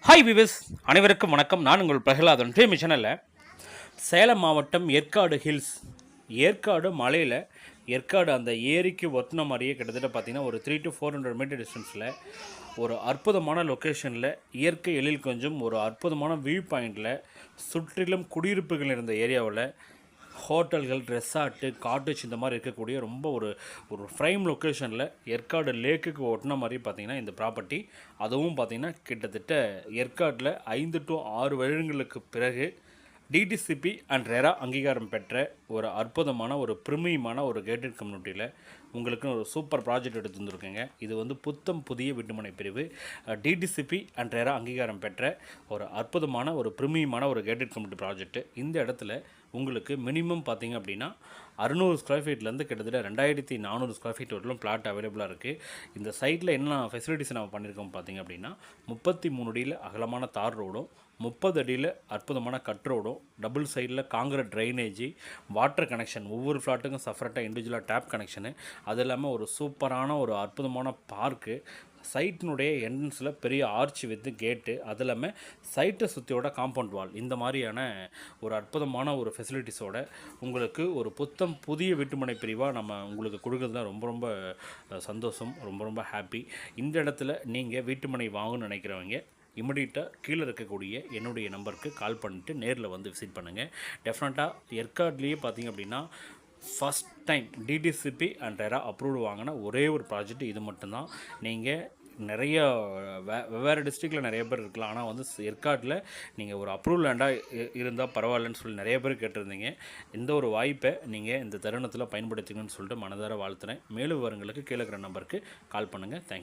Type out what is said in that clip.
Hi விவஸ், அனைவருக்கும் வணக்கம். நான் உங்கள் பிரகலாதன். மிஷனில் சேலம் மாவட்டம் ஏற்காடு ஹில்ஸ், ஏற்காடு மலையில் ஏற்காடு அந்த ஏரிக்கு ஒத்தின மாதிரியே கிட்டத்தட்ட பார்த்திங்கன்னா ஒரு 300 to 400 மீட்டர் டிஸ்டன்ஸில் ஒரு அற்புதமான லொக்கேஷனில் இயற்கை எழில் கொஞ்சம் ஒரு அற்புதமான வியூ பாயிண்டில் சுற்றிலும் குடியிருப்புகள் இருந்த ஏரியாவில் ஹோட்டல்கள், ரெசார்ட்டு, காட்டேஜ் இந்த மாதிரி இருக்கக்கூடிய ரொம்ப ஒரு ஃப்ரைம் லொக்கேஷனில் ஏற்காடு லேக்குக்கு ஒட்டின மாதிரி பார்த்திங்கன்னா இந்த ப்ராப்பர்ட்டி. அதுவும் பார்த்திங்கன்னா கிட்டத்தட்ட ஏற்காட்டில் 5 to 6 வருடங்களுக்கு பிறகு டிடிசிபி அண்ட் ரெரா அங்கீகாரம் பெற்ற ஒரு அற்புதமான ஒரு பிரிமியமான ஒரு கேட்டட் கம்யூனிட்டியில் உங்களுக்குன்னு ஒரு சூப்பர் ப்ராஜெக்ட் எடுத்து வந்துருக்கேங்க. இது வந்து புத்தம் புதிய வீட்டுமனை பிரிவு, டிடிசிபி அண்ட் ரெரா அங்கீகாரம் பெற்ற ஒரு அற்புதமான ஒரு பிரிமியமான ஒரு கேட்டட் கம்யூனிட்டி ப்ராஜெக்ட்டு. இந்த இடத்துல உங்களுக்கு மினிமம் பார்த்திங்க அப்படின்னா 600 ஸ்கொயர் ஃபீட்லேருந்து கிட்டத்தட்ட 2400 ஸ்கொயர் ஃபீட் வரலும் பிளாட் அவைலபிளாக இருக்குது. இந்த சைட்டில் என்ன ஃபெசிலிட்டிஸ் நம்ம பண்ணியிருக்கோம் பார்த்திங்க அப்படின்னா 33 அடியில் அகலமான தார் ரோடும், 30 அடியில் அற்புதமான கட் ரோடும், டபுள் சைடில் காங்கிரட் ட்ரைனேஜி, வாட்டர் கனெக்ஷன், ஒவ்வொரு ஃப்ளாட்டுக்கும் செப்பரேட்டாக இண்டிவிஜுவலாக டேப் கனெக்ஷனு, அது இல்லாமல் ஒரு சூப்பரான ஒரு அற்புதமான பார்க்கு, சைட்டினுடைய என்ட்ரன்ஸில் பெரிய ஆர்ச் வித் கேட்டு, அது இல்லாமல் சைட்டை சுற்றியோட காம்பவுண்ட் வால், இந்த மாதிரியான ஒரு அற்புதமான ஒரு ஃபெசிலிட்டிஸோட உங்களுக்கு ஒரு புத்தம் புதிய வீட்டுமனை பிரிவாக நம்ம உங்களுக்கு கொடுக்குறதுல ரொம்ப ரொம்ப சந்தோஷம், ரொம்ப ரொம்ப ஹாப்பி. இந்த இடத்துல நீங்கள் வீட்டுமனை வாங்கணும்னு நினைக்கிறவங்க இமிடியட்டாக கீழே இருக்கக்கூடிய என்னுடைய நம்பருக்கு கால் பண்ணிவிட்டு நேரில் வந்து விசிட் பண்ணுங்கள். டெஃபினட்டாக ஏற்காட்லேயே பார்த்திங்க அப்படின்னா first time DTCP and RERA approved வாங்கின ஒரே ஒரு ப்ராஜெக்ட் இது மட்டும்தான். நீங்கள் நிறைய வெவ்வேறு டிஸ்ட்ரிக்டில் நிறைய பேர் இருக்கலாம், ஆனால் வந்து ஏற்காட்டில் நீங்கள் ஒரு அப்ரூவல் லேண்டாக இருந்தால் பரவாயில்லன்னு சொல்லி நிறைய பேர் கேட்டிருந்தீங்க. இந்த ஒரு வாய்ப்பை நீங்கள் இந்த தருணத்தில் பயன்படுத்திக்கணும்னு சொல்லிட்டு மனதார வாழ்த்துறேன். மேலும் விவரங்களுக்கு கீழே இருக்கிற நம்பருக்கு கால் பண்ணுங்கள். தேங்க்யூ.